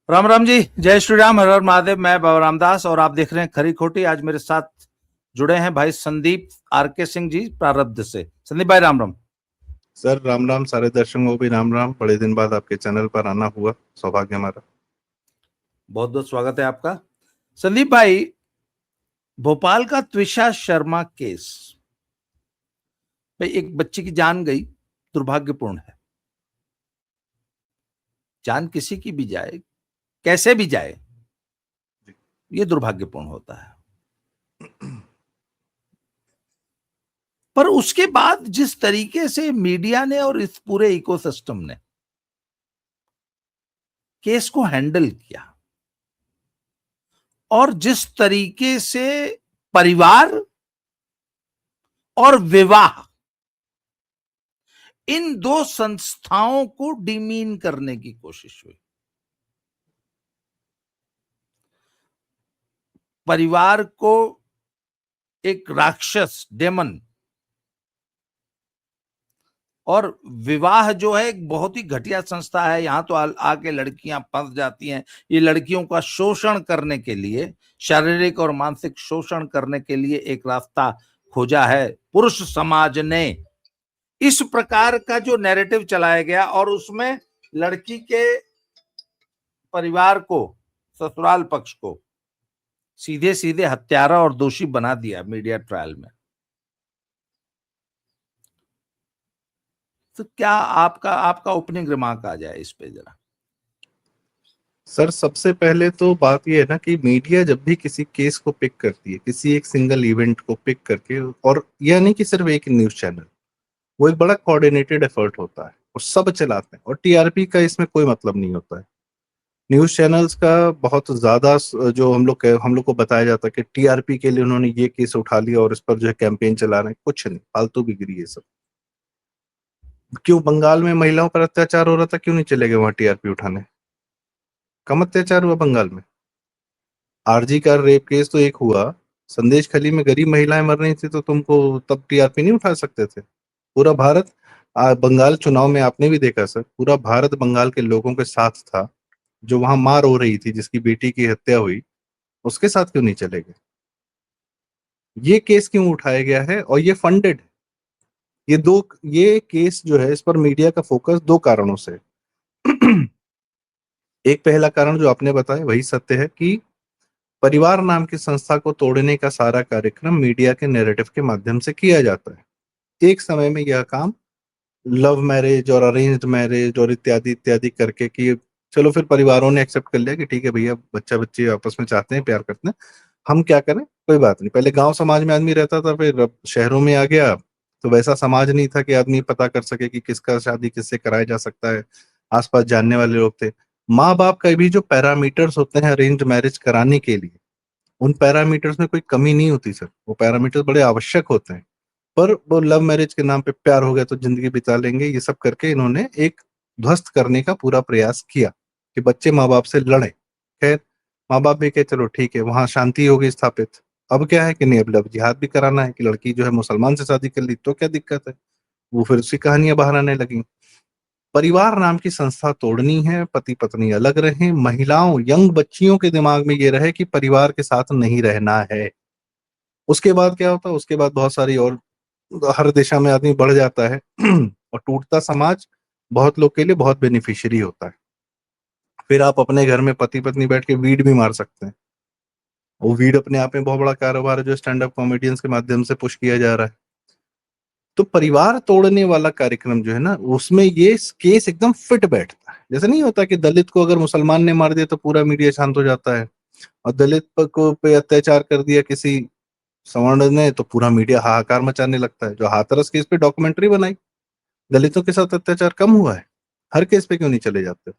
राम राम जी, जय श्री राम, हर हर महादेव। मैं बाबा रामदास और आप देख रहे हैं खरी खोटी। आज मेरे साथ जुड़े हैं भाई संदीप आरके सिंह जी प्रारब्ध से। संदीप भाई राम राम। सर राम राम, सारे दर्शकों को भी राम राम। बड़े दिन बाद आपके चैनल पर आना हुआ, सौभाग्य हमारा। बहुत बहुत स्वागत है आपका। संदीप भाई, भोपाल का त्विषा शर्मा केस, भाई एक बच्ची की जान गई, दुर्भाग्यपूर्ण है। जान किसी की भी जाए, कैसे भी जाए, ये दुर्भाग्यपूर्ण होता है। पर उसके बाद जिस तरीके से मीडिया ने और इस पूरे इकोसिस्टम ने केस को हैंडल किया और जिस तरीके से परिवार और विवाह, इन दो संस्थाओं को डिमीन करने की कोशिश हुई। परिवार को एक राक्षस, डेमन, और विवाह जो है एक बहुत ही घटिया संस्था है। यहां तो आके लड़कियां फंस जाती हैं। ये लड़कियों का शोषण करने के लिए, शारीरिक और मानसिक शोषण करने के लिए एक रास्ता खोजा है पुरुष समाज ने। इस प्रकार का जो नैरेटिव चलाया गया और उसमें लड़की के परिवार को, ससुराल पक्ष को सीधे सीधे हत्यारा और दोषी बना दिया मीडिया ट्रायल में। तो क्या आपका आपका ओपनिंग रिमार्क आ जाए इस पे जरा। सर सबसे पहले तो बात यह है ना कि मीडिया जब भी किसी केस को पिक करती है, किसी एक सिंगल इवेंट को पिक करके, और यह नहीं कि सिर्फ एक न्यूज चैनल, वो एक बड़ा कोऑर्डिनेटेड एफर्ट होता है और सब चलाते हैं। और टीआरपी का इसमें कोई मतलब नहीं होता है। न्यूज चैनल्स का बहुत ज्यादा जो हम लोग को बताया जाता है कि टीआरपी के लिए उन्होंने ये केस उठा लिया और इस पर जो है कैंपेन चला रहे हैं, कुछ नहीं, फालतू बिगड़ी है सब। क्यों बंगाल में महिलाओं पर अत्याचार हो रहा था, क्यों नहीं चले गए वहां टीआरपी उठाने? कम अत्याचार हुआ बंगाल में? आरजी का रेप केस तो एक हुआ, संदेश खली में गरीब महिलाएं मर रही थी, तो तुमको तब टीआरपी नहीं उठा सकते थे? पूरा भारत बंगाल चुनाव में आपने भी देखा सर, पूरा भारत बंगाल के लोगों के साथ था। जो वहां मार हो रही थी, जिसकी बेटी की हत्या हुई, उसके साथ क्यों नहीं चले गए? ये केस क्यों उठाया गया है? और ये फंडेड, ये केस जो है, इस पर मीडिया का फोकस दो कारणों से। एक पहला कारण जो आपने बताया वही सत्य है कि परिवार नाम की संस्था को तोड़ने का सारा कार्यक्रम मीडिया के नैरेटिव के माध्यम से किया जाता है। एक समय में यह काम लव मैरिज और अरेंज्ड मैरिज और इत्यादि इत्यादि करके कि चलो फिर परिवारों ने एक्सेप्ट कर लिया कि ठीक है भैया, बच्चा बच्ची आपस में चाहते हैं, प्यार करते हैं, हम क्या करें, कोई बात नहीं। पहले गांव समाज में आदमी रहता था, फिर अब शहरों में आ गया, तो वैसा समाज नहीं था कि आदमी पता कर सके कि किसका शादी किससे कराया जा सकता है। आसपास जानने वाले लोग थे। माँ बाप का भी जो पैरामीटर्स होते हैं अरेंज मैरिज कराने के लिए, उन पैरामीटर्स में कोई कमी नहीं होती सर, वो पैरामीटर्स बड़े आवश्यक होते हैं। पर वो लव मैरिज के नाम पे प्यार हो गया तो जिंदगी बिता लेंगे, ये सब करके इन्होंने एक ध्वस्त करने का पूरा प्रयास किया कि बच्चे माँ बाप से लड़े। खैर, माँ बाप भी कहे चलो ठीक है, वहां शांति होगी स्थापित। अब क्या है कि नहीं, अब लव जिहाद भी कराना है कि लड़की जो है मुसलमान से शादी कर ली तो क्या दिक्कत है। वो फिर उसकी कहानियां बाहर आने लगी। परिवार नाम की संस्था तोड़नी है, पति पत्नी अलग रहें, महिलाओं यंग बच्चियों के दिमाग में ये रहे कि परिवार के साथ नहीं रहना है। उसके बाद क्या होता है? उसके बाद बहुत सारी और, हर दिशा में आदमी बढ़ जाता है। और टूटता समाज बहुत लोग के लिए बहुत बेनिफिशियरी होता है। फिर आप अपने घर में पति पत्नी बैठ के वीड भी मार सकते हैं। वो वीड अपने आप में बहुत बड़ा कारोबार है जो स्टैंड अप कॉमेडियंस के माध्यम से पुश किया जा रहा है। तो परिवार तोड़ने वाला कार्यक्रम जो है ना, उसमें ये केस एकदम फिट बैठता है। जैसे नहीं होता कि दलित को अगर मुसलमान ने मार दिया तो पूरा मीडिया शांत हो जाता है, और दलित को पे अत्याचार कर दिया किसी सवर्ण ने तो पूरा मीडिया हाहाकार मचाने लगता है। जो हाथरस केस पे डॉक्यूमेंट्री बनाई, दलितों के साथ अत्याचार कम हुआ है, हर केस पे क्यों नहीं चले जाते?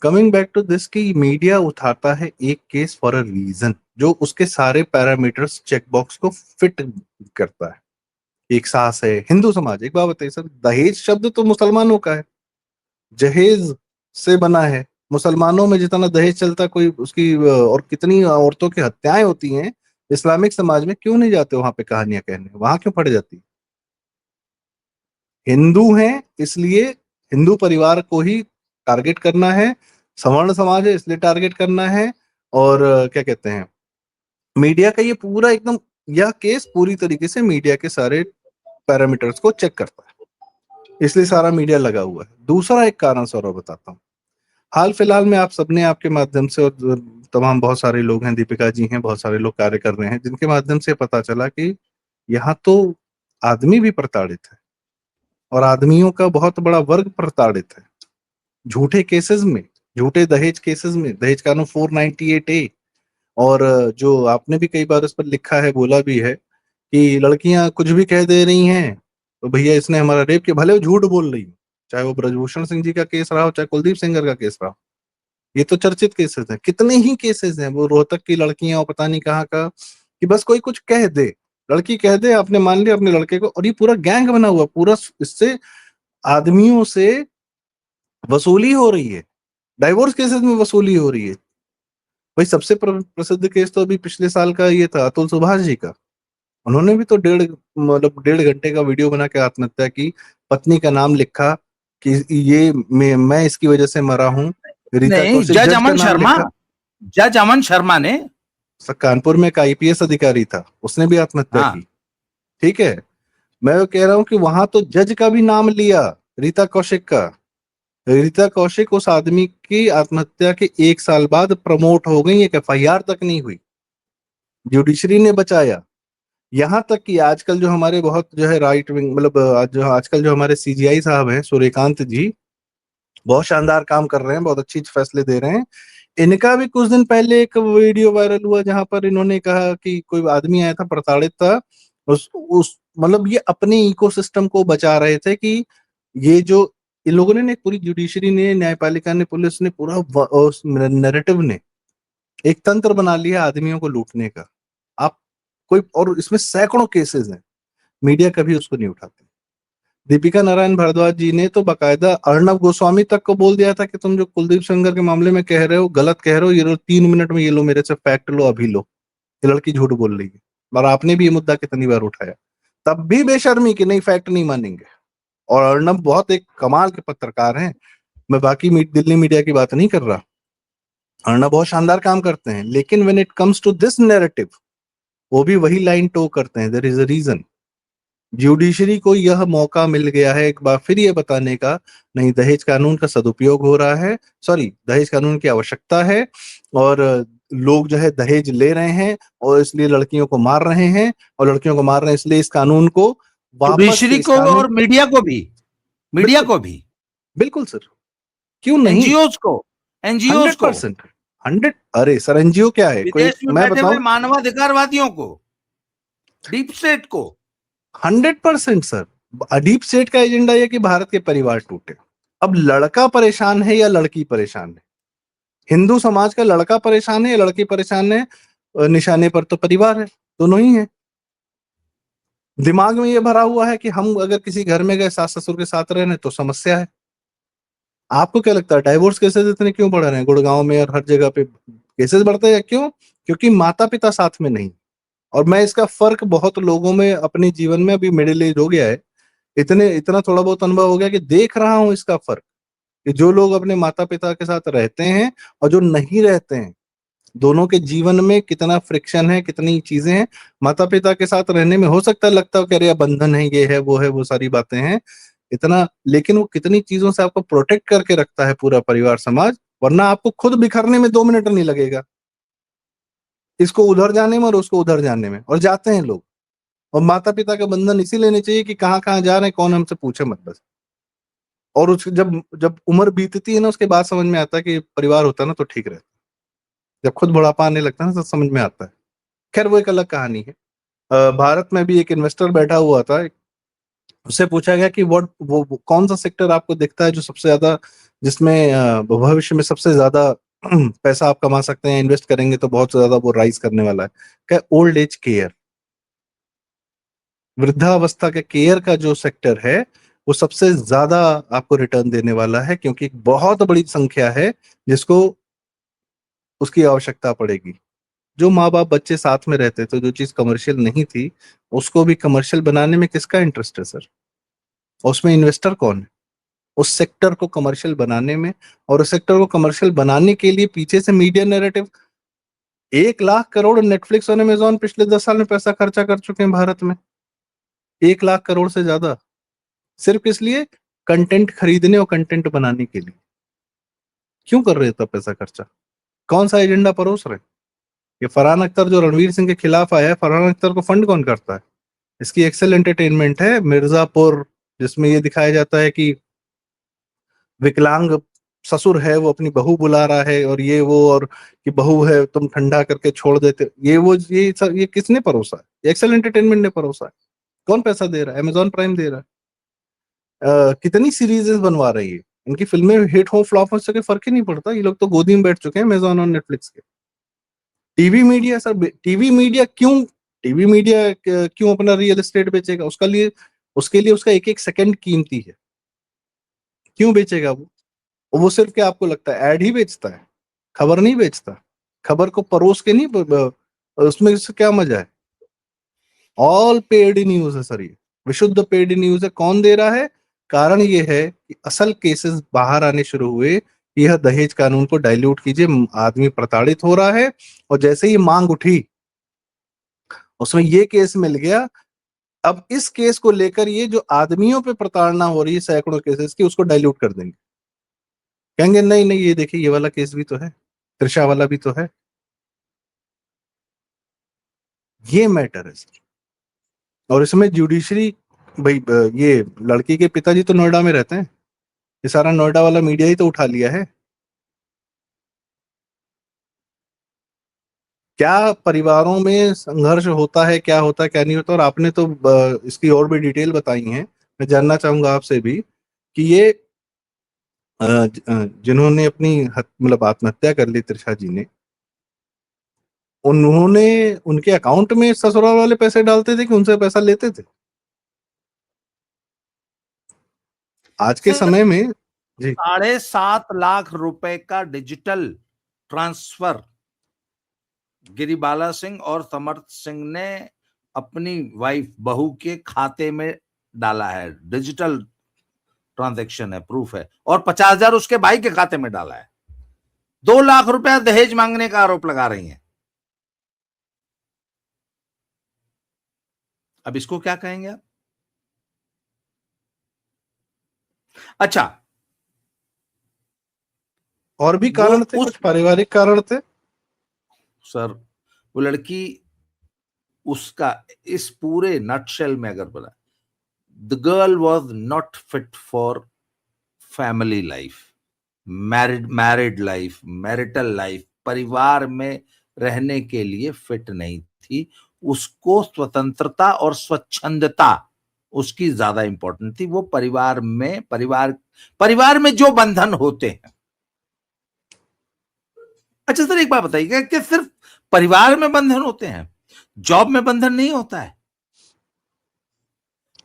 कमिंग बैक टू दिस, की मीडिया उठाता है एक केस फॉर अ रीजन जो उसके सारे पैरामीटर्स चेक बॉक्स को फिट करता है। एक सास है, हिंदू समाज, एक बात बताइए सर, दहेज शब्द तो मुसलमानों का है, जहेज से बना है। मुसलमानों में जितना दहेज चलता, कोई उसकी और कितनी औरतों की हत्याएं होती हैं, इस्लामिक समाज में क्यों नहीं जाते वहां पे कहानियां कहने? वहां क्यों पड़ जाती? हिंदू हैं इसलिए हिंदू परिवार को ही टारगेट करना है, सवर्ण समाज है इसलिए टारगेट करना है, और क्या कहते हैं, मीडिया का ये पूरा एकदम, यह केस पूरी तरीके से मीडिया के सारे पैरामीटर्स को चेक करता है, इसलिए सारा मीडिया लगा हुआ है। दूसरा एक कारण सौरभ बताता हूँ, हाल फिलहाल में आप सबने आपके माध्यम से, और तमाम बहुत सारे लोग हैं, दीपिका जी हैं, बहुत सारे लोग कार्य कर रहे हैं, जिनके माध्यम से पता चला कि यहाँ तो आदमी भी प्रताड़ित है, और आदमियों का बहुत बड़ा वर्ग प्रताड़ित है, झूठे केसेस में, झूठे दहेज केसेस में, दहेज कानून 498A। और जो आपने भी कई बार उस पर लिखा है, बोला भी है कि लड़कियां कुछ भी कह दे रही हैं तो भैया इसने हमारा रेप किया, भले वो झूठ बोल रही हो, चाहे वो ब्रजभूषण सिंह जी का केस रहा हो, चाहे कुलदीप सेंगर का केस रहा हो, ये तो चर्चित केसेस हैं, कितने ही केसेस हैं, वो रोहतक की लड़कियां और पता नहीं कहाँ का, कि बस कोई कुछ कह दे, लड़की कह दे, आपने मान लिया अपने लड़के को, और ये पूरा गैंग बना हुआ, पूरा इससे आदमियों से वसूली हो रही है, डाइवोर्स केसेस में वसूली हो रही है। भाई सबसे प्रसिद्ध केस तो अभी पिछले साल का ये था, अतुल सुभाष जी का, उन्होंने भी तो मतलब 1.5 घंटे का वीडियो बना के आत्महत्या की, पत्नी का नाम लिखा कि ये मैं इसकी वजह से मरा हूं, रीता नहीं, कौशिक जज जज का अमन नाम शर्मा, लिखा। जज अमन शर्मा ने। कानपुर में एक आईपीएस अधिकारी था, उसने भी आत्महत्या हाँ, की। ठीक है, मैं वो कह रहा हूं कि वहां तो जज का भी नाम लिया, रीता कौशिक का। रीता कौशिक उस आदमी की आत्महत्या के 1 साल बाद प्रमोट हो गई, एक एफआईआर तक नहीं हुई, जुडिशरी ने बचाया। यहाँ तक कि आजकल जो हमारे बहुत जो है राइट विंग, मतलब जो आजकल जो हमारे सीजीआई साहब हैं, सूर्यकांत जी, बहुत शानदार काम कर रहे हैं, बहुत अच्छी फैसले दे रहे हैं। इनका भी कुछ दिन पहले एक वीडियो वायरल हुआ जहां पर इन्होंने कहा कि कोई आदमी आया था, प्रताड़ित था, उस मतलब ये अपने इकोसिस्टम को बचा रहे थे कि ये जो इन लोगों ने पूरी जुडिशरी ने, न्यायपालिका ने, पुलिस ने, पूरा नैरेटिव ने एक तंत्र बना लिया आदमियों को लूटने का। आप कोई, और इसमें सैकड़ों केसेस हैं, मीडिया कभी उसको नहीं उठाते। दीपिका नारायण भारद्वाज जी ने तो बाकायदा अर्णव गोस्वामी तक को बोल दिया था कि तुम जो कुलदीप सेंगर के मामले में कह रहे हो गलत कह रहे हो, ये लो 3 मिनट में, ये लो मेरे से फैक्ट लो, अभी लो, ये लड़की झूठ बोल रही है। और आपने भी ये मुद्दा कितनी बार उठाया, तब भी बेशर्मी कि नहीं फैक्ट नहीं मानेंगे। और अर्णव बहुत एक कमाल के पत्रकार हैं, मैं बाकी दिल्ली मीडिया की बात नहीं कर रहा, अर्णव बहुत शानदार काम करते हैं, लेकिन when it comes to this narrative, वो भी वही लाइन टो करते हैं। There is a reason, judiciary को यह मौका मिल गया है एक बार फिर ये बताने का, नहीं दहेज कानून का सदुपयोग हो रहा है, सॉरी दहेज कानून की आवश्यकता है, और लोग जो है दहेज ले रहे हैं और इसलिए लड़कियों को मार रहे हैं, और लड़कियों को मार रहे हैं इसलिए इस कानून को वापस से, जुडिशरी इस को कानून, और मीडिया को भी, मीडिया बिल्कुल को भी, बिल्कुल सर, क्यों नहीं, एनजीओज को, एनजीओज हंड्रेड को, परसेंट 100। अरे सर एनजीओ क्या है, कोई विदेश में मैं बैठे हुए बताऊं, मानवाधिकारवादियों को, डीप स्टेट को। 100% सर, डीप स्टेट का एजेंडा ये कि भारत के परिवार टूटे। अब लड़का परेशान है या लड़की परेशान है, हिंदू समाज का लड़का परेशान है या लड़की परेशान है, निशाने पर तो परिवार है, दोनों ही है। दिमाग में ये भरा हुआ है कि हम अगर किसी घर में गए सास ससुर के साथ रहने तो समस्या है। आपको क्या लगता है डाइवोर्स केसेस इतने क्यों बढ़ रहे हैं गुड़गांव में और हर जगह पे, केसेस बढ़ते हैं क्यों, क्योंकि माता पिता साथ में नहीं। और मैं इसका फर्क बहुत लोगों में अपने जीवन में, अभी मिडिल एज हो गया है, इतना थोड़ा बहुत अनुभव हो गया कि देख रहा हूं इसका फर्क, कि जो लोग अपने माता पिता के साथ रहते हैं और जो नहीं रहते हैं, दोनों के जीवन में कितना फ्रिक्शन है, कितनी चीजें हैं। माता पिता के साथ रहने में हो सकता है लगता है कि अरे बंधन है, ये है, वो है, वो सारी बातें हैं इतना, लेकिन वो कितनी चीजों से आपको प्रोटेक्ट करके रखता है पूरा परिवार समाज, वरना आपको खुद बिखरने में 2 मिनट नहीं लगेगा, इसको उधर जाने में और उसको उधर जाने में, और जाते हैं लोग। और माता पिता का बंधन इसी लेने चाहिए कि कहाँ कहाँ जा रहे हैं, कौन हमसे पूछे मत बस। और उस जब जब उम्र बीतती है ना, उसके बाद समझ में आता है कि परिवार होता है ना तो ठीक रहता है, जब खुद बुढ़ापा आने लगता है ना तो समझ में आता है। खैर वो एक अलग कहानी है। भारत में भी एक इन्वेस्टर बैठा हुआ था, उससे पूछा गया कि वो कौन सा सेक्टर आपको दिखता है जो सबसे ज्यादा, जिसमें भविष्य में सबसे ज्यादा पैसा आप कमा सकते हैं, इन्वेस्ट करेंगे तो बहुत ज्यादा वो राइज करने वाला है। क्या, ओल्ड एज केयर, वृद्धावस्था के केयर का जो सेक्टर है वो सबसे ज्यादा आपको रिटर्न देने वाला है, क्योंकि एक बहुत बड़ी संख्या है जिसको उसकी आवश्यकता पड़ेगी। जो माँ बाप बच्चे साथ में रहते थे, जो चीज कमर्शियल नहीं थी उसको भी कमर्शियल बनाने में किसका इंटरेस्ट है सर, और उसमें इन्वेस्टर कौन है? उस सेक्टर को कमर्शियल बनाने में, और उस सेक्टर को कमर्शियल बनाने के लिए पीछे से media narrative. 1 lakh crore Netflix और अमेजॉन पिछले 10 साल में पैसा खर्चा कर चुके हैं भारत में, 1 लाख करोड़ से ज्यादा, सिर्फ किस लिए? कंटेंट खरीदने और कंटेंट बनाने के लिए। क्यों कर रहे हैं इतना पैसा खर्चा? कौन सा एजेंडा परोस रहे? ये फरहान अख्तर जो रणवीर सिंह के खिलाफ आया है, फरहान अख्तर को फंड कौन करता है? इसकी एक्सेल एंटरटेनमेंट है मिर्जापुर, जिसमें ये दिखाया जाता है कि विकलांग ससुर है, वो अपनी बहू बुला रहा है और ये वो, और कि बहू है तुम ठंडा करके छोड़ देते, ये वो, ये किसने परोसा है? एक्सेल एंटरटेनमेंट ने परोसा है। कौन पैसा दे रहा है? अमेजॉन प्राइम दे रहा है। कितनी सीरीजेस बनवा रही है, इनकी फिल्में हिट हो फ्लॉप हो सके फर्क ही नहीं पड़ता, ये लोग तो गोदी में बैठ चुके हैं अमेजॉन और नेटफ्लिक्स के। TV media sir, TV media क्यों अपना रियल एस्टेट बेचेगा? उसके लिए उसका एक एक सेकंड कीमती है। क्यों बेचेगा वो? और वो सिर्फ क्या आपको लगता है एड ही बेचता है, खबर नहीं बेचता? खबर को परोस के नहीं उसमें इससे क्या मजा है? ऑल पेड न्यूज है सर, ये विशुद्ध पेड न्यूज है। कौन दे रहा है? कारण ये है कि असल केसेस बाहर आने शुरू हुए, यह दहेज कानून को डाइल्यूट कीजिए, आदमी प्रताड़ित हो रहा है, और जैसे ही मांग उठी उसमें ये केस मिल गया। अब इस केस को लेकर ये जो आदमियों पे प्रताड़ना हो रही है सैकड़ों केसेस की, उसको डाइल्यूट कर देंगे, कहेंगे नहीं नहीं ये देखिए ये वाला केस भी तो है, त्रिशा वाला भी तो है। ये मैटर है सर। और इसमें जुडिशरी, भाई ये लड़की के पिताजी तो नोएडा में रहते हैं, ये सारा नोएडा वाला मीडिया ही तो उठा लिया है। क्या परिवारों में संघर्ष होता है, क्या होता है क्या नहीं होता, और आपने तो इसकी और भी डिटेल बताई है। मैं जानना चाहूंगा आपसे भी कि ये जिन्होंने अपनी मतलब आत्महत्या कर ली त्रिशा जी ने, उन्होंने उनके अकाउंट में ससुराल वाले पैसे डालते थे कि उनसे पैसा लेते थे? आज के सर समय में जी 7.5 लाख रुपए का डिजिटल ट्रांसफर गिरिबाला सिंह और समर्थ सिंह ने अपनी वाइफ बहू के खाते में डाला है। डिजिटल ट्रांजैक्शन है, प्रूफ है। और 50,000 उसके भाई के खाते में डाला है। 2 लाख रुपया दहेज मांगने का आरोप लगा रही हैं। अब इसको क्या कहेंगे आप? अच्छा, और भी वो कारण थे, उस कुछ पारिवारिक कारण थे? सर वो लड़की उसका इस पूरे नटशेल में अगर बोला, the girl was not fit for family life, married life, marital life, परिवार में रहने के लिए फिट नहीं थी। उसको स्वतंत्रता और स्वच्छंदता उसकी ज्यादा इंपॉर्टेंट थी। वो परिवार में जो बंधन होते हैं। अच्छा सर एक बात बताइए, क्या सिर्फ परिवार में बंधन होते हैं, जॉब में बंधन नहीं होता है?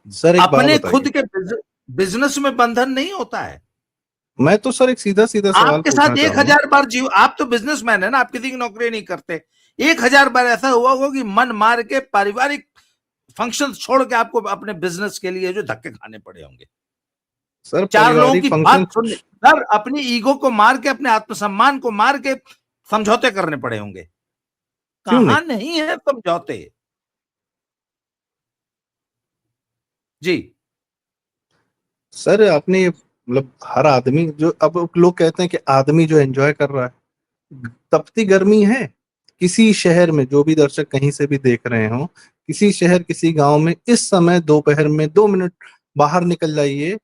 सर एक बात अपने खुद बताइए, के बिजनेस में बंधन नहीं होता है? मैं तो सर एक सीधा सीधा सवाल आपके पूछना साथ एक चाहूंगा। हजार बार जीव, आप तो बिजनेसमैन है ना, आप किसी की नौकरी नहीं करते। 1,000 बार ऐसा हुआ होगा कि मन मार के पारिवारिक फंक्शन छोड़ के आपको अपने बिजनेस के लिए जो धक्के खाने पड़े होंगे। सर 4 लोगों पारिवारिक की फंक्शन, बात सुनने, सर अपनी ईगो को मार के, अपने आत्मसम्मान को मार के समझौते करने पड़े होंगे। क्यों नहीं? कहां नहीं है समझौते? जी। सर आपने मतलब हर आदमी जो, अब लोग कहते हैं कि आदमी जो एंजॉय कर रहा है, तपती गर्मी है किसी शहर में, जो भी दर्शक कहीं से भी देख रहे हो, किसी शहर किसी गांव में इस समय दोपहर में 2 मिनट बाहर निकल जाइए,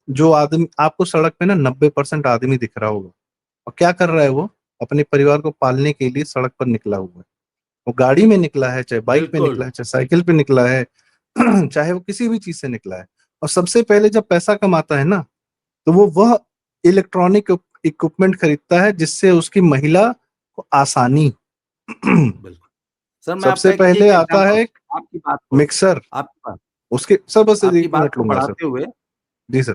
जो आदमी आपको सड़क पे ना 90% आदमी दिख रहा होगा, और क्या कर रहा है वो? अपने परिवार को पालने के लिए सड़क पर निकला हुआ है। वो गाड़ी में निकला है, चाहे बाइक पे बिल्कुल। निकला है, चाहे साइकिल पे निकला है, चाहे वो किसी भी चीज से निकला है। और सबसे पहले जब पैसा कमाता है ना, तो वो वह इलेक्ट्रॉनिक इक्विपमेंट खरीदता है जिससे उसकी महिला को आसानी। बिल्कुल सर, मैं सबसे आपका पहले एक आता एग्जांपल, है आपकी बात को मिक्सर, आपकी बात उसके सर बस आपकी 1 मिनट लूंगा सर। बढ़ाते हुए जी सर।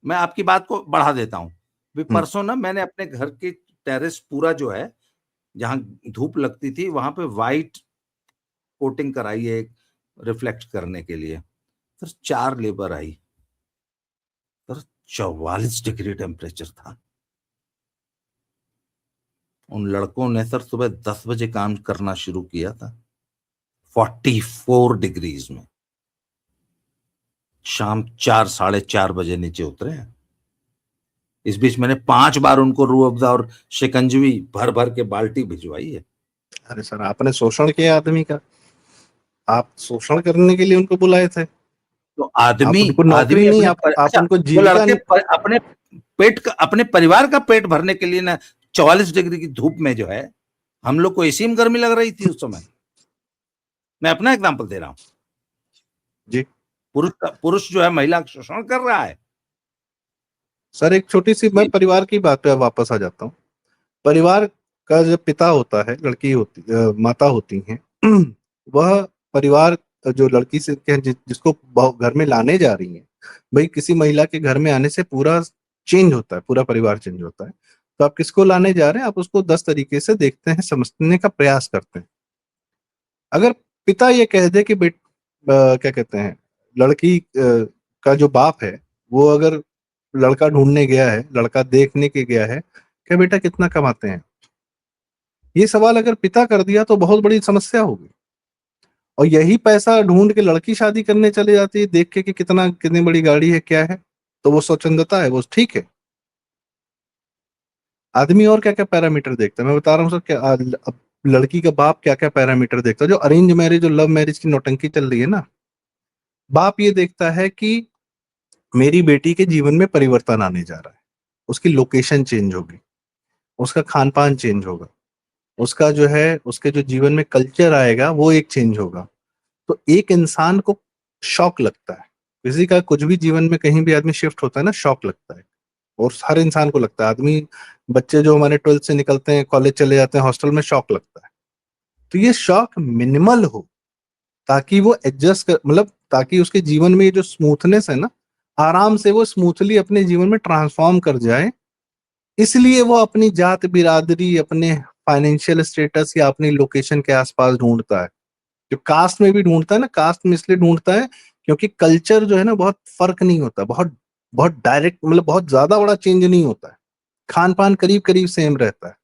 मैं आपकी बात को बढ़ा देता हूं। भी हम्म। परसों ना मैंने अपने घर की टेरेस पूरा जो है, जहां धूप लगती थी, वहां पे वाइट कोटिंग कराई है, रिफ्लेक्ट करने के लिए। Sir 4 labour I. 44 degree temperature था। उन लड़कों ने सर सुबह 10 बजे काम करना शुरू किया था 44 डिग्रीज में, शाम 4 साढ़े 4 बजे नीचे उतरे हैं। इस बीच मैंने 5 बार उनको रूह अफ़ज़ा और शिकंजवी भर भर के बाल्टी भिजवाई है। अरे सर, आपने शोषण किया आदमी का, आप शोषण करने के लिए उनको बुलाए थे। तो आप आदमी उनको नौकरी आदमी नहीं, अपने आप अच्छा, उनको वो जीविका लड़के नहीं। अपने पेट का, अपने परिवार का पेट भरने के लिए ना 44 डिग्री की धूप में जो है, हम लोग को एसी में गर्मी लग रही थी उस समय। मैं अपना एग्जाम्पल दे रहा हूं। जी पुरुष जो है महिला का शोषण कर रहा है। सर, एक छोटी सी मैं परिवार की बात पे वापस आ जाता हूँ। परिवार का जो पिता होता है, लड़की होती माता होती हैं, वह परिवार जो लड़की से जिसको घर में लाने जा रही है, भाई किसी महिला के घर में आने से पूरा चेंज होता है, पूरा परिवार चेंज होता है। तो आप किसको लाने जा रहे हैं, आप उसको 10 तरीके से देखते हैं, समझने का प्रयास करते हैं। अगर पिता ये कह दे कि क्या कहते हैं, लड़की का जो बाप है, वो अगर लड़का ढूंढने गया है, लड़का देखने के गया है, क्या बेटा कितना कमाते हैं, ये सवाल अगर पिता कर दिया तो बहुत बड़ी समस्या होगी। और यही पैसा ढूंढ के लड़की शादी करने चले जाती है, देख के कि कितनी बड़ी गाड़ी है, क्या है, तो वो स्वच्छंदता है, वो ठीक है। आदमी और क्या क्या पैरामीटर देखता है, मैं बता रहा हूँ सर, क्या अब लड़की का बाप क्या क्या पैरामीटर देखता है। जो अरेंज मैरिज और लव मैरिज की नौटंकी चल रही है ना, बाप ये देखता है कि मेरी बेटी के जीवन में परिवर्तन आने जा रहा है, उसकी लोकेशन चेंज होगी, उसका खान पान चेंज होगा, उसका जो है, उसके जो जीवन में कल्चर आएगा वो एक चेंज होगा। तो एक इंसान को शौक लगता है, किसी का कुछ भी जीवन में कहीं भी आदमी शिफ्ट होता है ना, शौक लगता है। और हर इंसान को लगता है, आदमी बच्चे जो हमारे 12th से निकलते हैं, कॉलेज चले जाते हैं, हॉस्टल में शौक लगता है। तो ये शौक मिनिमल हो, ताकि वो एडजस्ट कर, मतलब ताकि उसके जीवन में ये जो स्मूथनेस है ना, आराम से वो स्मूथली अपने जीवन में ट्रांसफॉर्म कर जाए। इसलिए वो अपनी जात बिरादरी, अपने फाइनेंशियल स्टेटस या अपनी लोकेशन के आसपास ढूंढता है। जो कास्ट में भी ढूंढता है ना, कास्ट में इसलिए ढूंढता है क्योंकि कल्चर जो है ना, बहुत फर्क नहीं होता, बहुत बहुत डायरेक्ट, मतलब बहुत ज्यादा बड़ा चेंज नहीं होता है, खान पान करीब करीब सेम रहता है।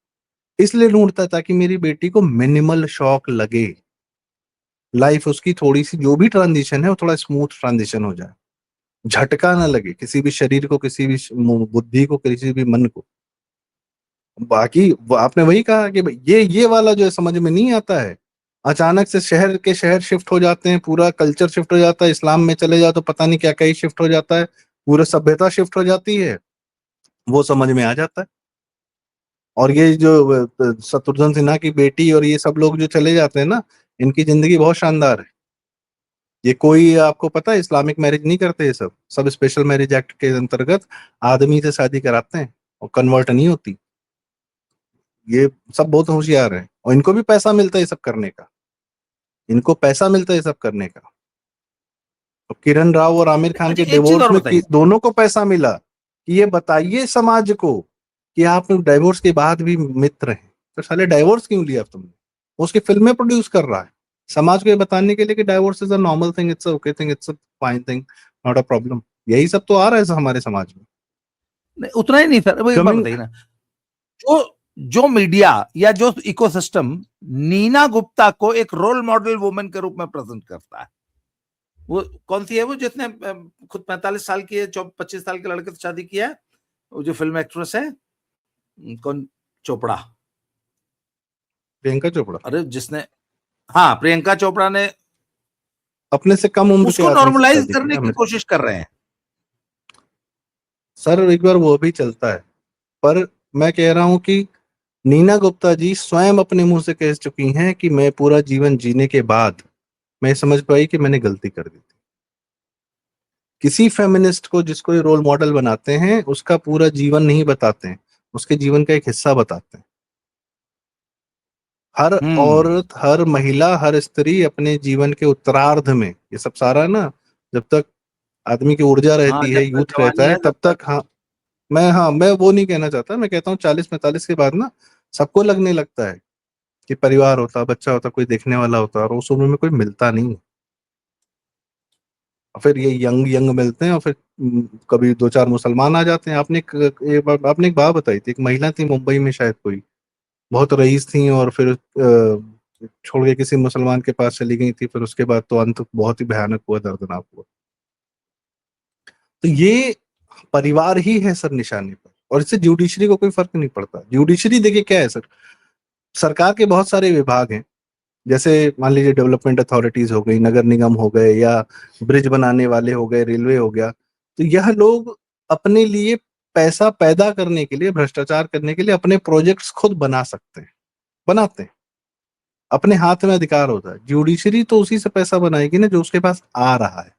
इसलिए ढूंढता है ताकि मेरी बेटी को मिनिमल शौक लगे, लाइफ उसकी थोड़ी सी जो भी ट्रांजिशन है वो थोड़ा स्मूथ ट्रांजिशन हो जाए, झटका ना लगे किसी भी शरीर को, किसी भी बुद्धि को, किसी भी मन को। बाकी आपने वही कहा कि ये वाला जो है समझ में नहीं आता है। अचानक से शहर के शहर शिफ्ट हो जाते हैं, पूरा कल्चर शिफ्ट हो जाता है, इस्लाम में चले जाओ तो पता नहीं क्या क्या ही शिफ्ट हो जाता है, पूरा सभ्यता शिफ्ट हो जाती है, वो समझ में आ जाता है। और ये जो शत्रुघ्न सिन्हा की बेटी और ये सब लोग जो चले जाते हैं ना, इनकी जिंदगी बहुत शानदार है। ये कोई आपको पता है, इस्लामिक मैरिज नहीं करते, ये सब सब स्पेशल मैरिज एक्ट के अंतर्गत आदमी से शादी कराते हैं और कन्वर्ट नहीं होती। ये सब बहुत होशियार है और इनको भी पैसा मिलता है ये सब करने का, इनको पैसा मिलता है ये सब करने का। तो किरण राव और आमिर खान अच्छा, के एक चीज डिवोर्स और में बताइए। दोनों को पैसा मिला। कि ये बताइए समाज को कि आप डाइवोर्स के बाद भी मित्र हैं, तो साले डाइवोर्स क्यों लिया तुमने। उसकी फिल्में प्रोड्यूस कर रहा है समाज को ये बताने के लिए कि divorce is a normal thing, it's a okay thing, it's a fine thing, not a problem. यही सब तो आ रहा है हमारे समाज में। नहीं, उतना ही नहीं सर, वो एक बात कमिंग बताइए ना। जो जो मीडिया या जो इकोसिस्टम नीना गुप्ता को एक रोल मॉडल वुमेन के रूप में प्रेजेंट करता है, वो कौन सी है, वो जिसने खुद 45 साल की है, 25 साल के लड़के से शादी किया है, वो जो फिल्म एक्ट्रेस है, कौन, चोपड़ा। प्रियंका चोपड़ा अरे जिसने, हाँ, प्रियंका चोपड़ा ने अपने से कम उम्र के उसको आदमी से नॉर्मलाइज शादी की करने ना की मेरे। कोशिश कर रहे हैं। सर एक बार वो भी चलता है, पर मैं कह रहा हूं कि नीना गुप्ता जी स्वयं अपने मुंह से कह चुकी हैं कि मैं पूरा जीवन जीने के बाद मैं समझ पाई कि मैंने गलती कर दी थी। किसी फेमिनिस्ट को जिसको ये रोल मॉडल बनाते हैं उसका पूरा जीवन नहीं बताते हैं, उसके जीवन का एक हिस्सा बताते हैं। हर हम्म। औरत, हर महिला, हर स्त्री अपने जीवन के उत्तरार्ध में, ये सब सारा ना, जब तक आदमी की ऊर्जा हाँ, रहती है, जब तक यूथ रहता जवानी है, है तब तब तक, तक। हाँ, मैं वो नहीं कहना चाहता, मैं कहता हूँ 40-45 के बाद ना सबको लगने लगता है कि परिवार होता, बच्चा होता, कोई देखने वाला होता, और उस उम्र में कोई मिलता नहीं है। और फिर ये यंग यंग मिलते हैं और फिर कभी दो चार मुसलमान आ जाते हैं। आपने एक बात बताई थी, एक महिला थी मुंबई में शायद कोई, बहुत रईस थी और फिर छोड़ के किसी मुसलमान के पास चली गई थी, फिर उसके बाद तो अंत बहुत ही भयानक हुआ, दर्दनाक हुआ। तो ये परिवार ही है सर निशाने पर, और इससे जुडिशरी को कोई फर्क नहीं पड़ता। जुडिशरी देखिए क्या है सर, सरकार के बहुत सारे विभाग हैं, जैसे मान लीजिए डेवलपमेंट अथॉरिटीज हो गई, नगर निगम हो गए, या ब्रिज बनाने वाले हो गए, रेलवे हो गया। तो यह लोग अपने लिए पैसा पैदा करने के लिए, भ्रष्टाचार करने के लिए अपने प्रोजेक्ट्स खुद बना सकते हैं, बनाते हैं, अपने हाथ में अधिकार होता है। जुडिशरी तो उसी से पैसा बनाएगी ना जो उसके पास आ रहा है।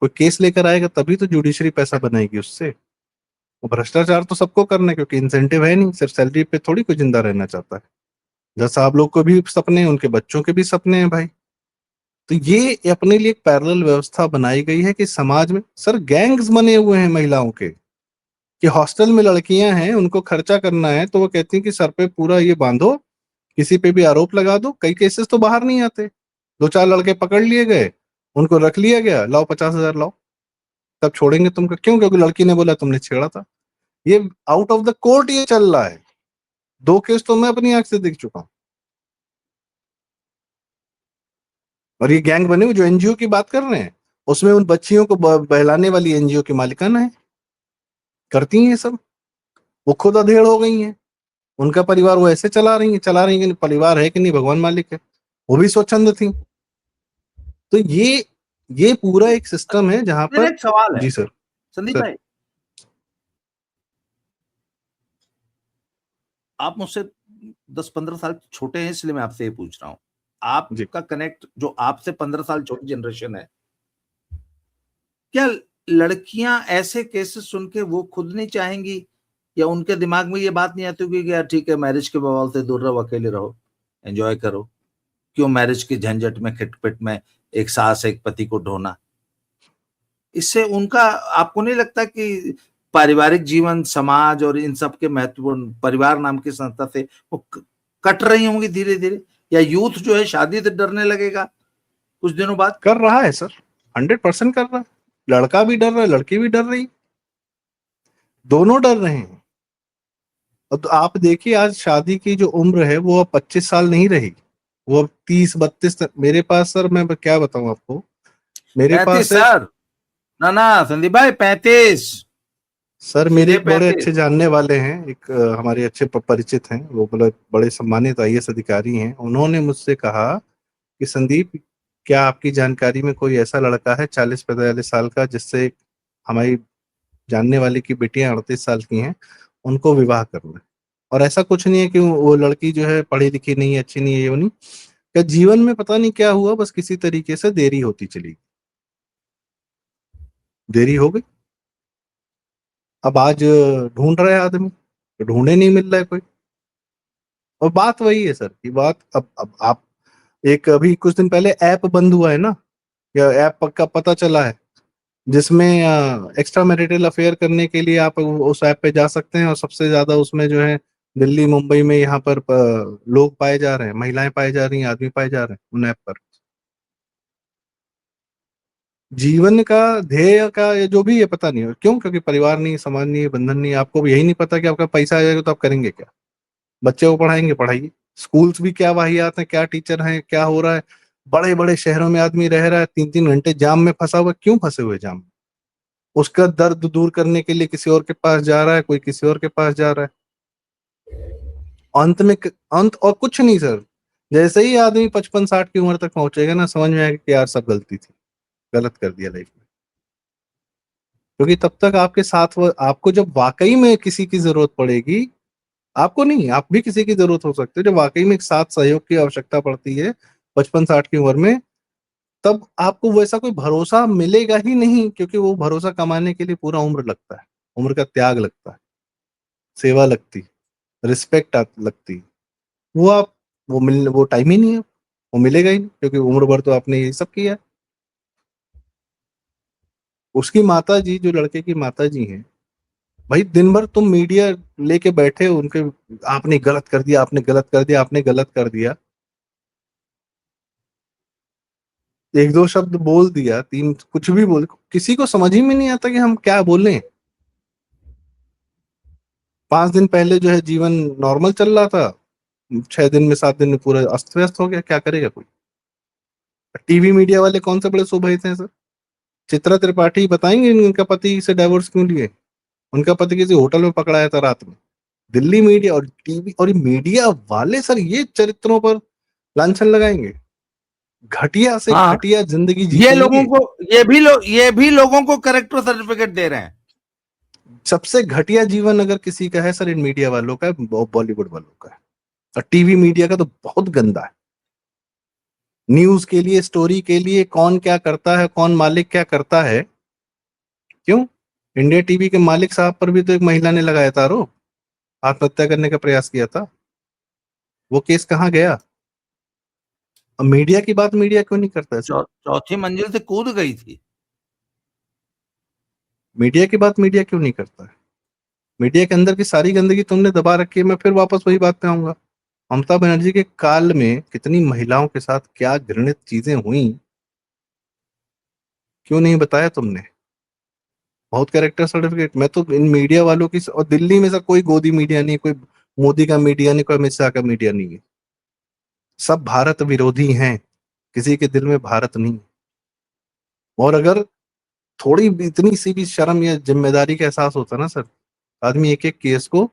कोई केस लेकर आएगा तभी तो जुडिशरी पैसा बनाएगी उससे। वो भ्रष्टाचार तो सबको करना है, क्योंकि इंसेंटिव है नहीं, सिर्फ सैलरी पे थोड़ी कोई जिंदा रहना चाहता है। जैसा आप लोग को भी सपने हैं, उनके बच्चों के भी सपने हैं भाई। तो ये अपने लिए एक पैरेलल व्यवस्था बनाई गई है कि समाज में सर गैंग्स बने हुए हैं महिलाओं के, कि हॉस्टल में लड़कियां हैं, उनको खर्चा करना है तो वो कहती हैं कि सर पे पूरा ये बांधो, किसी पे भी आरोप लगा दो। कई केसेस तो बाहर नहीं आते, दो चार लड़के पकड़ लिए गए, उनको रख लिया गया, लाओ 50,000 लाओ, तब छोड़ेंगे तुमको। क्यों? क्योंकि लड़की ने बोला तुमने छेड़ा था। ये आउट ऑफ द कोर्ट ये चल रहा है। दो केस तो मैं अपनी आंख से देख चुका हूं। और ये गैंग बने हुए जो एनजीओ की बात कर रहे हैं, उसमें उन बच्चियों को बहलाने वाली एनजीओ की मालिकाना है, करती हैं ये सब। वो खुद अधेड़ हो गई हैं, उनका परिवार वो ऐसे चला रही हैं कि परिवार है कि नहीं भगवान मालिक है। वो भी स्वच्छंद थी। तो ये पूरा एक सिस्टम है जहां मेरा पर। एक सवाल है जी सर। संदीप सर भाई, आप मुझसे 10-15 साल छोटे हैं इसलिए मैं आपसे ये पूछ रहा हूँ। जी आपका कनेक्ट जो आपसे 15 साल छोटी जनरेशन है, क्या लड़कियां ऐसे केसेस सुन के वो खुद नहीं चाहेंगी, या उनके दिमाग में ये बात नहीं आती होगी कि यार ठीक है मैरिज के बवाल से दूर रहो, अकेले रहो, एंजॉय करो, क्यों मैरिज के झंझट में खिटपिट में एक सास एक पति को ढोना। इससे उनका आपको नहीं लगता कि पारिवारिक जीवन, समाज और इन सब के महत्वपूर्ण परिवार नाम की संस्था से वो कट रही होंगी धीरे धीरे, या यूथ जो है शादी से डरने लगेगा कुछ दिनों बाद? कर रहा है सर, 100% कर रहा है। लड़का भी डर रहा है, लड़की भी डर रही, दोनों डर रहे हैं। और तो आप देखिए आज शादी की जो उम्र है वो अब 25 साल नहीं रही, वो अब 30-32 तक। मेरे पास सर, मैं क्या बताऊं आपको, मेरे 35 पास है सर? ना ना संदीप भाई, 35, सर, मेरे सीधे एक बड़े 35। अच्छे जानने वाले हैं, एक हमारे अच्छे परिचित हैं, वो मतलब बड़े सम्मानित आईएएस अधिकारी हैं। उन्होंने मुझसे कहा कि संदीप, क्या आपकी जानकारी में कोई ऐसा लड़का है 40-45 साल का जिससे हमारी जानने वाले की बेटियां 38 साल की हैं, उनको विवाह करना है? और ऐसा कुछ नहीं है कि वो लड़की जो है पढ़ी लिखी नहीं है, अच्छी नहीं है, ये वो नहीं, क्या जीवन में पता नहीं क्या हुआ, बस किसी तरीके से देरी होती चली गई, देरी हो गई। अब आज ढूंढ रहे हैं आदमी, तो ढूंढे नहीं मिल रहा है कोई। और बात वही है सर की बात। अब आप, एक अभी कुछ दिन पहले ऐप बंद हुआ है ना, या ऐप का पता चला है, जिसमें एक्स्ट्रा मैरिटल अफेयर करने के लिए आप उस ऐप पे जा सकते हैं, और सबसे ज्यादा उसमें जो है दिल्ली मुंबई में यहाँ पर लोग पाए जा रहे हैं, महिलाएं पाई जा रही हैं, आदमी पाए जा रहे हैं उन ऐप पर। जीवन का ध्येय का ये जो भी है पता नहीं है क्यों, क्योंकि परिवार नहीं, समाज नहीं, बंधन नहीं। आपको भी यही नहीं पता कि आपका पैसा आ जाएगा तो आप करेंगे क्या? बच्चे को पढ़ाएंगे, पढ़ाइए। स्कूल्स भी क्या वाहियात हैं, क्या टीचर हैं, क्या हो रहा है। बड़े बड़े शहरों में आदमी रह रहा है, 3-3 घंटे जाम में फंसा हुआ है। क्यों फंसे हुए जाम में? उसका दर्द दूर करने के लिए किसी और के पास जा रहा है, कोई किसी और के पास जा रहा है। अंत में अंत और कुछ नहीं सर। जैसे ही आदमी 55-60 की उम्र तक पहुंचेगा ना, समझ में आएगा कि यार सब गलती थी, गलत कर दिया लाइफ में। क्योंकि तब तक आपके साथ आपको जब वाकई में किसी की जरूरत पड़ेगी, आपको नहीं, आप भी किसी की जरूरत हो सकती है, जब वाकई में एक साथ सहयोग की आवश्यकता पड़ती है 55-60 की उम्र में, तब आपको वैसा कोई भरोसा मिलेगा ही नहीं। क्योंकि वो भरोसा कमाने के लिए पूरा उम्र लगता है, उम्र का त्याग लगता है, सेवा लगती, रिस्पेक्ट लगती। वो आप, वो टाइम ही नहीं है, वो मिलेगा ही नहीं, क्योंकि उम्र भर तो आपने ये सब किया है। उसकी माता जी, जो लड़के की माता जी हैं, भाई दिन भर तुम मीडिया लेके बैठे हो उनके, आपने गलत कर दिया, आपने गलत कर दिया, आपने गलत कर दिया। एक दो शब्द बोल दिया, तीन कुछ भी बोल, किसी को समझ ही में नहीं आता कि हम क्या बोलें। 5 दिन पहले जो है जीवन नॉर्मल चल रहा था, 6 दिन में 7 दिन में पूरा अस्त व्यस्त हो गया, क्या करेगा कोई। टीवी मीडिया वाले कौन से बड़े सुभहित हैं सर। चित्रा त्रिपाठी बताएंगे उनका पति से डाइवोर्स क्यों लिए। उनका पति किसी होटल में पकड़ाया था रात में। दिल्ली मीडिया और टीवी और मीडिया वाले सर ये चरित्रों पर लांछन लगाएंगे, घटिया से हाँ, घटिया जिंदगी ये लोगों जीतेंगे। को ये भी लोगों को करेक्टर सर्टिफिकेट दे रहे हैं। सबसे घटिया जीवन अगर किसी का है सर, इन मीडिया वालों का है, बॉलीवुड वालों का है। और टीवी मीडिया का तो बहुत गंदा है। न्यूज के लिए, स्टोरी के लिए कौन क्या करता है, कौन मालिक क्या करता है। क्यों, इंडिया टीवी के मालिक साहब पर भी तो एक महिला ने लगाया था आरोप, आत्महत्या करने का प्रयास किया था। वो केस कहाँ गया। अब मीडिया की बात मीडिया क्यों नहीं करता है सर। चौथी मंजिल से कूद गई थी। मीडिया की बात मीडिया क्यों नहीं करता है। मीडिया के अंदर की सारी गंदगी तुमने दबा रखी है। मैं फिर वापस वही बात पे आऊंगा। ममता बनर्जी के काल में कितनी महिलाओं के साथ क्या घृणित चीजें हुई, क्यों नहीं बताया तुमने। बहुत कैरेक्टर सर्टिफिकेट। मैं तो इन मीडिया वालों की, और दिल्ली में सर कोई गोदी मीडिया नहीं, कोई मोदी का मीडिया नहीं, कोई अमित शाह का मीडिया नहीं है। सब भारत विरोधी हैं, किसी के दिल में भारत नहीं। और अगर थोड़ी भी इतनी सी भी शर्म या जिम्मेदारी का एहसास होता ना सर, आदमी एक एक केस को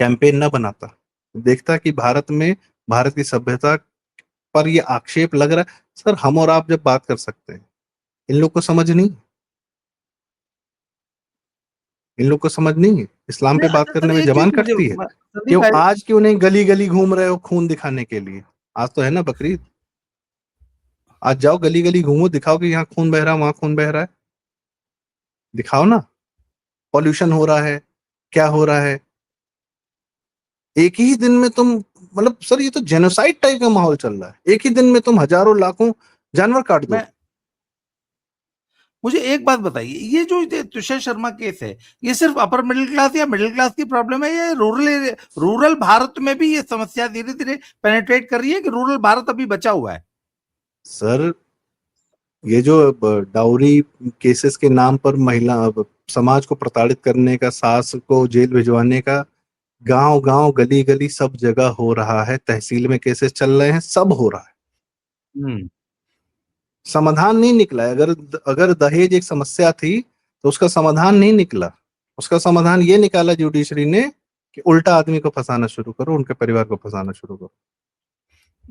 कैंपेन ना बनाता, देखता कि भारत में, भारत की सभ्यता पर ये आक्षेप लग रहा है। सर हम और आप जब बात कर सकते हैं, इन लोग को समझ नहीं, इन लोग को समझ नहीं है। इस्लाम पे नहीं, बात अच्छा सर, करने में एक जबान चीज मुझे कटती है। संदीप क्यों भाई, आज क्यों नहीं गली गली घूम रहे हो खून दिखाने के लिए। आज तो है ना बकरीद, आज जाओ गली गली घूमो, दिखाओ कि यहाँ खून बह रहा है, वहां खून बह रहा है, दिखाओ ना। पॉल्यूशन हो रहा है, क्या हो रहा है। एक ही दिन में तुम, मतलब सर ये तो जेनोसाइड टाइप का माहौल चल रहा है। एक ही दिन में तुम हजारों लाखों जानवर काट दो। मैं मुझे एक बात बताइए, ये जो ये तुषार शर्मा केस है, ये सिर्फ अपर मिडिल क्लास या मिडिल क्लास की प्रॉब्लम है, या रूरल भारत में भी ये समस्या धीरे धीरे पेनिट्रेट कर रही है, कि रूरल भारत अभी बचा हुआ है? सर ये जो डाउरी केसेस के नाम पर महिला, समाज को प्रताड़ित करने का, सास को जेल भिजवाने का, गांव गांव गली गली सब जगह हो रहा है। तहसील में केसेस चल रहे हैं, सब हो रहा है। हम्म। समाधान नहीं निकला है। अगर अगर दहेज एक समस्या थी तो उसका समाधान नहीं निकला। उसका समाधान ये निकाला जुडिशरी ने कि उल्टा आदमी को फंसाना शुरू करो, उनके परिवार को फंसाना शुरू करो।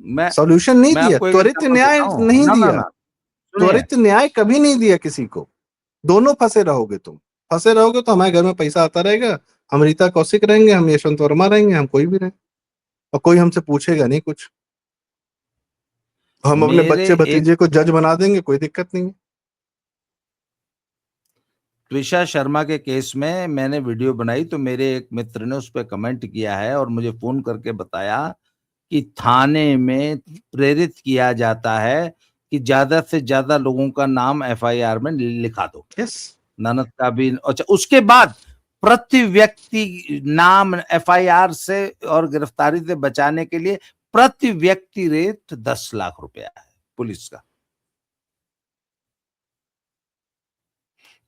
मैं सॉल्यूशन नहीं मैं दिया, आपको एक त्वरित एग्जांपल न्याय देता हूँ, नहीं ना ना दिया। ना, सुनिए। त्वरित न्याय कभी नहीं दिया किसी को। दोनों फंसे रहोगे तुम। फंसे रहोगे तो हमारे घर में पैसा आता रहेगा, हम रीता कौशिक रहेंगे, हम यशवंत वर्मा रहेंगे, हम कोई भी रहें, और कोई हमसे पूछेगा नहीं कुछ। हम अपने मेरे बच्चे एक भतीजे को जज बना देंगे, कोई दिक्कत नहीं है। त्विषा शर्मा के केस में मैंने वीडियो बनाई, तो मेरे एक मित्र ने उस पर कमेंट किया है और मुझे फोन करके बताया कि थाने में प्रेरित किया जाता है कि ज्यादा से ज्यादा लोगों का नाम एफआईआर में लिखा दो। यस। ननद का भी, अच्छा, उसके बाद प्रति व्यक्ति नाम एफआईआर से और गिरफ्तारी से बचाने के लिए प्रति व्यक्ति रेट 10 लाख रुपया है पुलिस का।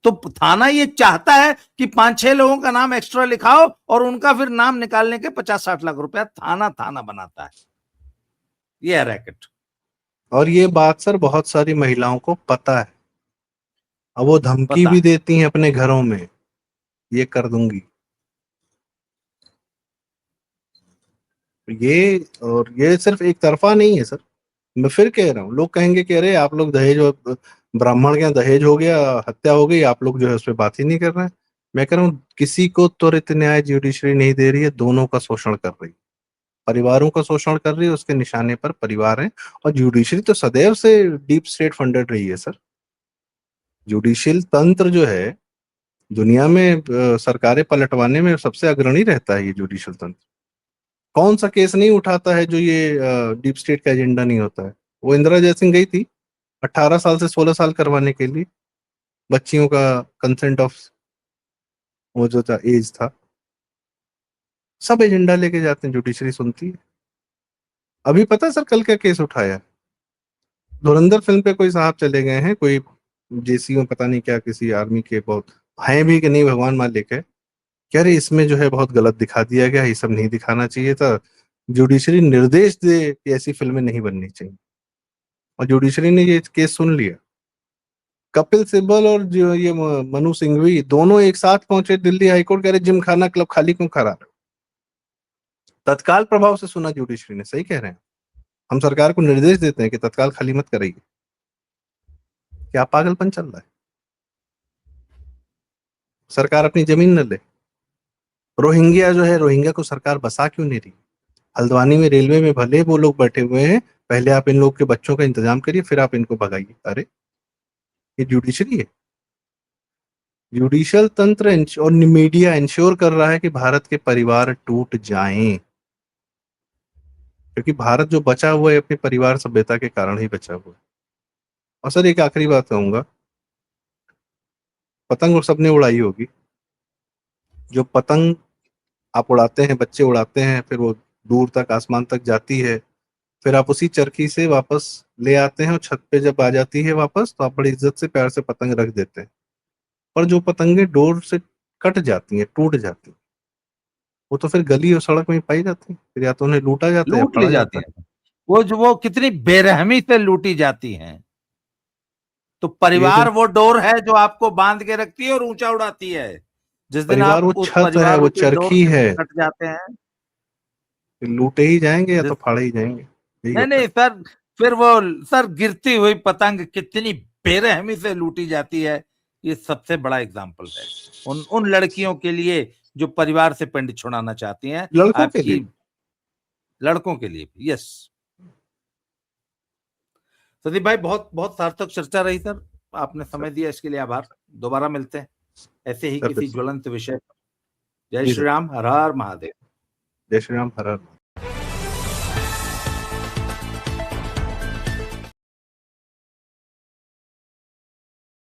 तो थाना ये चाहता है कि 5-6 लोगों का नाम एक्स्ट्रा लिखाओ और उनका फिर नाम निकालने के 50-60 लाख रुपया थाना थाना बनाता है। ये है रैकेट। और ये बात सर बहुत सारी महिलाओं को पता है। अब वो धमकी पता भी है। देती हैं अपने घरों में, ये कर दूंगी ये। और ये सिर्फ एक तरफा नहीं है सर। मैं फिर कह रहा हूँ, लोग कहेंगे कि अरे आप लोग दहेज, ब्राह्मण के यहाँ दहेज हो गया, हत्या हो गई, आप लोग जो है उस पर बात ही नहीं कर रहे हैं। मैं कह रहा हूँ किसी को त्वरित न्याय ज्यूडिशरी नहीं दे रही है, दोनों का शोषण कर रही है, परिवारों का शोषण कर रही है। उसके निशाने पर परिवार है। और जुडिशरी तो सदैव से डीप स्टेट फंडेड रही है सर। जुडिशियल तंत्र जो है दुनिया में, सरकारें पलटवाने में सबसे अग्रणी रहता है ये जुडिशियल तंत्र। कौन सा केस नहीं उठाता है जो ये डीप स्टेट का एजेंडा नहीं होता है। वो इंदिरा जयसिंह गई थी 18 साल से 16 साल करवाने के लिए, बच्चियों का कंसेंट ऑफ, वो जो था एज था। सब एजेंडा लेके जाते हैं, जुडिशरी सुनती है। अभी पता है सर कल क्या केस उठाया है? धुरंधर फिल्म पे कोई साहब चले गए हैं, कोई जेसी में पता नहीं क्या, किसी आर्मी के बहुत हैं भी कि नहीं भगवान मालिक है, कह रहे इसमें जो है बहुत गलत दिखा दिया गया, ये सब नहीं दिखाना चाहिए था, जुडिशरी निर्देश दे कि ऐसी फिल्में नहीं बननी चाहिए, और जुडिशरी ने ये केस सुन लिया। कपिल सिब्बल और जो ये मनु सिंघवी दोनों एक साथ पहुंचे दिल्ली हाईकोर्ट, कह रहे जिम खाना क्लब खाली क्यों करा रहे हो? तत्काल प्रभाव से सुना जुडिशरी ने, सही कह रहे हैं, हम सरकार को निर्देश देते हैं कि तत्काल खाली मत कराइए। क्या पागलपन चल रहा है? सरकार अपनी जमीन न ले। रोहिंग्या जो है, रोहिंग्या को सरकार बसा क्यों नहीं रही? हल्द्वानी में रेलवे में भले वो लोग बैठे हुए हैं, पहले आप इन लोग के बच्चों का इंतजाम करिए, फिर आप इनको भगाइए। अरे ये जुडिशरी है, जुडिशियल तंत्र और मीडिया इंश्योर कर रहा है कि भारत के परिवार टूट जाएं, क्योंकि भारत जो बचा हुआ है अपने परिवार सभ्यता के कारण ही बचा हुआ है। और सर एक आखिरी बात कहूंगा, पतंग और सबने उड़ाई होगी, जो पतंग आप उड़ाते हैं, बच्चे उड़ाते हैं, फिर वो दूर तक आसमान तक जाती है, फिर आप उसी चरखी से वापस ले आते हैं, और छत पे जब आ जाती है वापस, तो आप बड़ी इज्जत से प्यार से पतंग रख देते हैं। पर जो पतंगे डोर से कट जाती हैं, टूट जाती हैं, वो तो फिर गली और सड़क में ही पाई जाती हैं, फिर या तो उन्हें लूटा जाता है या लूट ली पड़ा जाती जाता है। है, वो कितनी बेरहमी से लूटी जाती हैं। तो ये जो परिवार वो डोर है जो आपको बांध के रखती है और ऊंचा उड़ाती है। जिस दिन परिवार आप वो उस छत है, परिवार वो रूपी डोर चरखी से है, कट जाते हैं, फिर लूटे ही जाएंगे या तो जिस फाड़े ही जाएंगे, यही नहीं होता नहीं है। सर, फिर वो सर गिरती हुई पतंग कितनी बेरहमी से लूटी जाती है, ये सबसे बड़ा एग्जाम्पल है उन उन लड़कियों के लिए जो परिवार से पिंड छुड़ाना चाहती हैं। लड़कों के आपकी लिए लड़कों के लिए भी, यस। सदीप भाई, बहुत बहुत सार्थक चर्चा रही सर, आपने सर, समय दिया इसके लिए आभार। दोबारा मिलते हैं ऐसे ही सर किसी ज्वलंत विषय पर। जय जी श्री सर, राम, हर हर महादेव। जय श्री राम, हर हर